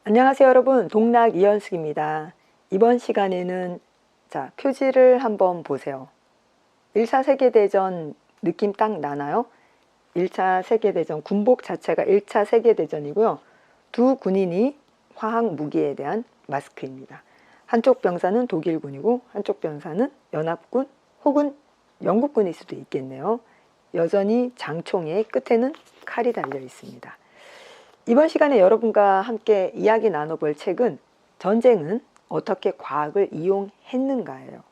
안녕하세요 여러분, 동락 이현숙입니다. 이번 시간에는 표지를 한번 보세요. 1차 세계대전 느낌 딱 나나요? 1차 세계대전 군복 자체가 1차 세계대전이고요. 두 군인이 화학 무기에 대한 마스크입니다. 한쪽 병사는 독일군이고 한쪽 병사는 연합군 혹은 영국군일 수도 있겠네요. 여전히 장총의 끝에는 칼이 달려 있습니다. 이번 시간에 여러분과 함께 이야기 나눠볼 책은 전쟁은 어떻게 과학을 이용했는가예요.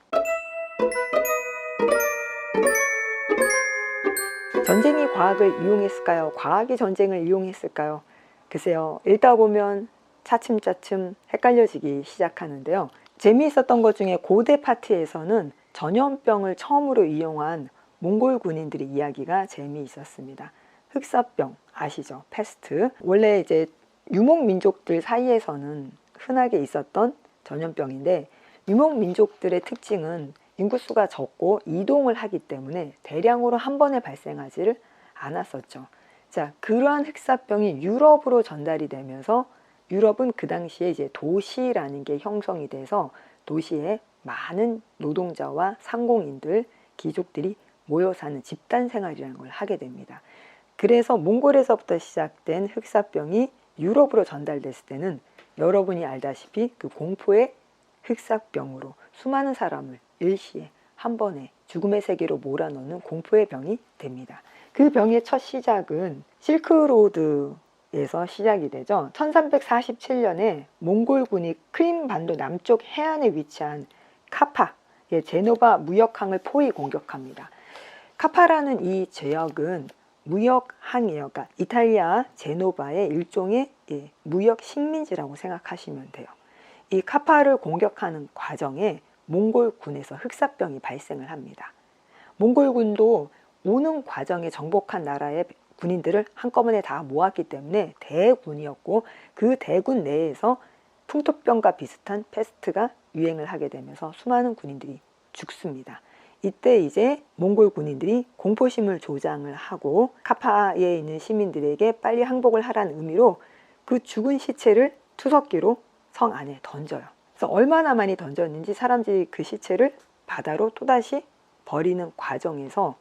전쟁이 과학을 이용했을까요? 과학이 전쟁을 이용했을까요? 글쎄요, 읽다 보면 차츰차츰 헷갈려지기 시작하는데요. 재미있었던 것 중에 고대 파트에서는 전염병을 처음으로 이용한 몽골 군인들의 이야기가 재미있었습니다. 흑사병 아시죠? 패스트. 원래 이제 유목민족들 사이에서는 흔하게 있었던 전염병인데, 유목민족들의 특징은 인구수가 적고 이동을 하기 때문에 대량으로 한 번에 발생하지를 않았었죠. 그러한 흑사병이 유럽으로 전달이 되면서 유럽은 그 당시에 이제 도시라는 게 형성이 돼서 도시에 많은 노동자와 상공인들, 귀족들이 모여 사는 집단 생활이라는 걸 하게 됩니다. 그래서 몽골에서부터 시작된 흑사병이 유럽으로 전달됐을 때는 여러분이 알다시피 그 공포의 흑사병으로 수많은 사람을 일시에 한 번에 죽음의 세계로 몰아넣는 공포의 병이 됩니다. 그 병의 첫 시작은 실크로드에서 시작이 되죠. 1347년에 몽골군이 크림 반도 남쪽 해안에 위치한 카파, 제노바 무역항을 포위 공격합니다. 카파라는 이 지역은 무역항이에요. 그러니까 이탈리아 제노바의 일종의 무역 식민지라고 생각하시면 돼요. 이 카파를 공격하는 과정에 몽골군에서 흑사병이 발생을 합니다. 몽골군도 오는 과정에 정복한 나라의 군인들을 한꺼번에 다 모았기 때문에 대군이었고, 그 대군 내에서 풍토병과 비슷한 패스트가 유행을 하게 되면서 수많은 군인들이 죽습니다. 이때 이제 몽골 군인들이 공포심을 조장을 하고 카파에 있는 시민들에게 빨리 항복을 하라는 의미로 그 죽은 시체를 투석기로 성 안에 던져요. 그래서 얼마나 많이 던졌는지 사람들이 그 시체를 바다로 또다시 버리는 과정에서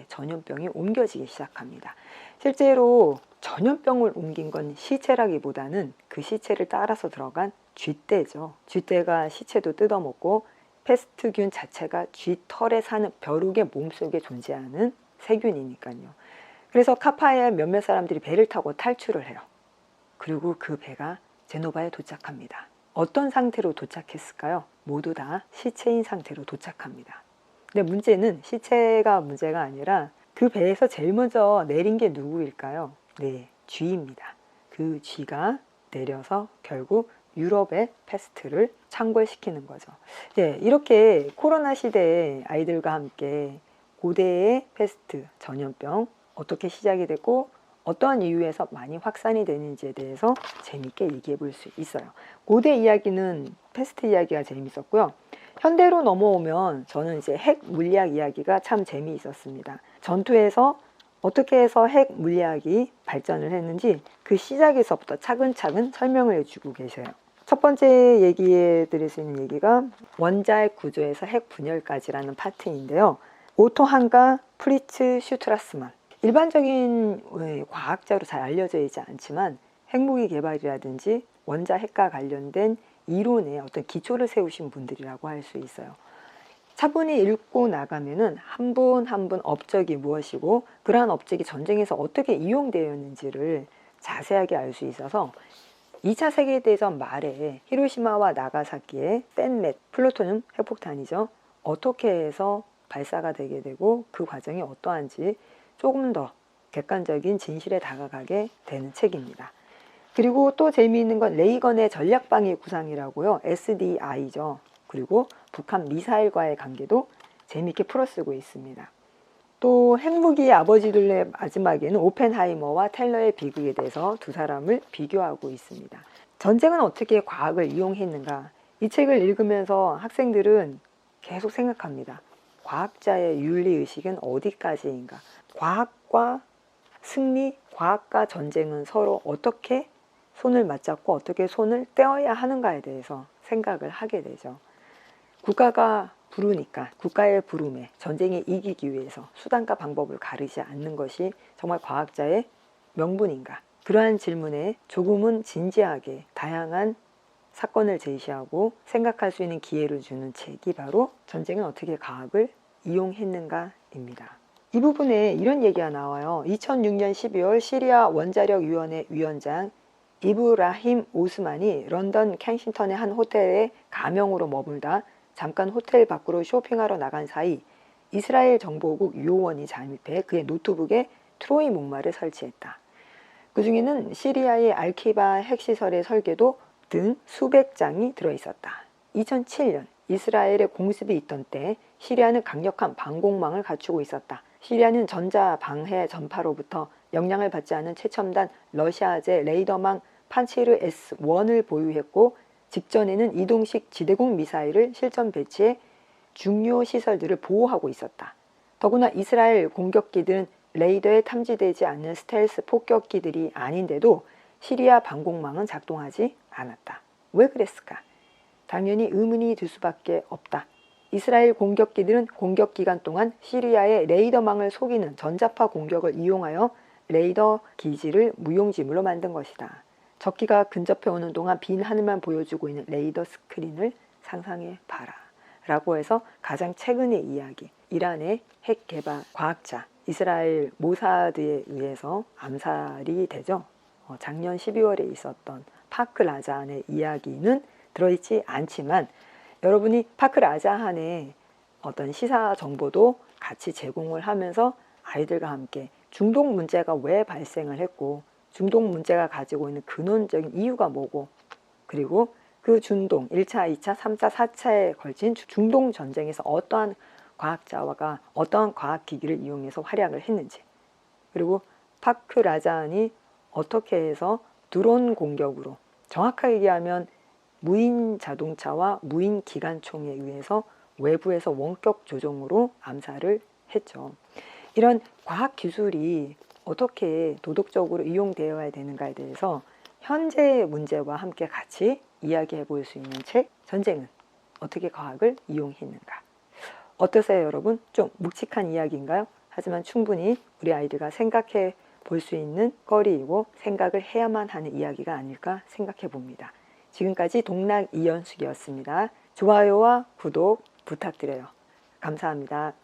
전염병이 옮겨지기 시작합니다. 실제로 전염병을 옮긴 건 시체라기보다는 그 시체를 따라서 들어간 쥐떼죠. 쥐떼가 시체도 뜯어먹고, 패스트균 자체가 쥐털에 사는 벼룩의 몸속에 존재하는 세균이니까요. 그래서 카파의 몇몇 사람들이 배를 타고 탈출을 해요. 그리고 그 배가 제노바에 도착합니다. 어떤 상태로 도착했을까요? 모두 다 시체인 상태로 도착합니다. 근데 문제는 시체가 문제가 아니라 그 배에서 제일 먼저 내린 게 누구일까요? 네, 쥐입니다. 그 쥐가 내려서 결국 유럽의 패스트를 창궐시키는 거죠. 이렇게 코로나 시대에 아이들과 함께 고대의 패스트, 전염병 어떻게 시작이 됐고 어떠한 이유에서 많이 확산이 되는지에 대해서 재미있게 얘기해 볼 수 있어요. 고대 이야기는 패스트 이야기가 재미있었고요. 현대로 넘어오면 저는 이제 핵 물리학 이야기가 참 재미있었습니다. 전투에서 어떻게 해서 핵 물리학이 발전을 했는지 그 시작에서부터 차근차근 설명을 해주고 계세요. 첫 번째 얘기해 드릴 수 있는 얘기가 원자핵 구조에서 핵 분열까지라는 파트인데요. 오토 한가 프리츠 슈트라스만, 일반적인 과학자로 잘 알려져 있지 않지만 핵무기 개발이라든지 원자핵과 관련된 이론에 어떤 기초를 세우신 분들이라고 할 수 있어요. 차분히 읽고 나가면은 한 분 한 분 업적이 무엇이고 그러한 업적이 전쟁에서 어떻게 이용되었는지를 자세하게 알 수 있어서 2차 세계대전 말에 히로시마와 나가사키의 뗏맷, 플루토늄 핵폭탄이죠. 어떻게 해서 발사가 되게 되고 그 과정이 어떠한지 조금 더 객관적인 진실에 다가가게 되는 책입니다. 그리고 또 재미있는 건 레이건의 전략방위 구상이라고요. SDI죠. 그리고 북한 미사일과의 관계도 재미있게 풀어쓰고 있습니다. 또 핵무기의 아버지들의 마지막에는 오펜하이머와 텔러의 비극에 대해서 두 사람을 비교하고 있습니다. 전쟁은 어떻게 과학을 이용했는가? 이 책을 읽으면서 학생들은 계속 생각합니다. 과학자의 윤리의식은 어디까지인가? 과학과 승리, 과학과 전쟁은 서로 어떻게 손을 맞잡고 어떻게 손을 떼어야 하는가에 대해서 생각을 하게 되죠. 국가가 부르니까 국가의 부름에 전쟁에 이기기 위해서 수단과 방법을 가리지 않는 것이 정말 과학자의 명분인가? 그러한 질문에 조금은 진지하게 다양한 사건을 제시하고 생각할 수 있는 기회를 주는 책이 바로 전쟁은 어떻게 과학을 이용했는가입니다. 이 부분에 이런 얘기가 나와요. 2006년 12월 시리아 원자력위원회 위원장 이브라힘 오스만이 런던 켄싱턴의 한 호텔에 가명으로 머물다 잠깐 호텔 밖으로 쇼핑하러 나간 사이 이스라엘 정보국 요원이 잠입해 그의 노트북에 트로이 목마를 설치했다. 그 중에는 시리아의 알키바 핵시설의 설계도 등 수백 장이 들어있었다. 2007년 이스라엘의 공습이 있던 때 시리아는 강력한 방공망을 갖추고 있었다. 시리아는 전자방해 전파로부터 영향을 받지 않은 최첨단 러시아제 레이더망 판치르 S1을 보유했고 직전에는 이동식 지대공 미사일을 실전 배치해 중요 시설들을 보호하고 있었다. 더구나 이스라엘 공격기들은 레이더에 탐지되지 않는 스텔스 폭격기들이 아닌데도 시리아 방공망은 작동하지 않았다. 왜 그랬을까? 당연히 의문이 들 수밖에 없다. 이스라엘 공격기들은 공격 기간 동안 시리아의 레이더망을 속이는 전자파 공격을 이용하여 레이더 기지를 무용지물로 만든 것이다. 적기가 근접해 오는 동안 빈 하늘만 보여주고 있는 레이더 스크린을 상상해 봐라. 라고 해서 가장 최근의 이야기, 이란의 핵 개발 과학자 이스라엘 모사드에 의해서 암살이 되죠. 작년 12월에 있었던 파크 라자한의 이야기는 들어있지 않지만 여러분이 파크 라자한의 어떤 시사 정보도 같이 제공을 하면서 아이들과 함께 중동 문제가 왜 발생을 했고 중동 문제가 가지고 있는 근원적인 이유가 뭐고 그리고 그 중동 1차, 2차, 3차, 4차에 걸친 중동 전쟁에서 어떠한 과학자가 어떠한 과학기기를 이용해서 활약을 했는지 그리고 파크 라자한이 어떻게 해서 드론 공격으로 정확하게 얘기하면 무인 자동차와 무인 기관총에 의해서 외부에서 원격 조종으로 암살을 했죠. 이런 과학 기술이 어떻게 도덕적으로 이용되어야 되는가에 대해서 현재의 문제와 함께 같이 이야기해 볼 수 있는 책 전쟁은 어떻게 과학을 이용했는가. 어떠세요 여러분? 좀 묵직한 이야기인가요? 하지만 충분히 우리 아이들과 생각해 볼 수 있는 거리이고 생각을 해야만 하는 이야기가 아닐까 생각해 봅니다. 지금까지 동락 이연숙이었습니다. 좋아요와 구독 부탁드려요. 감사합니다.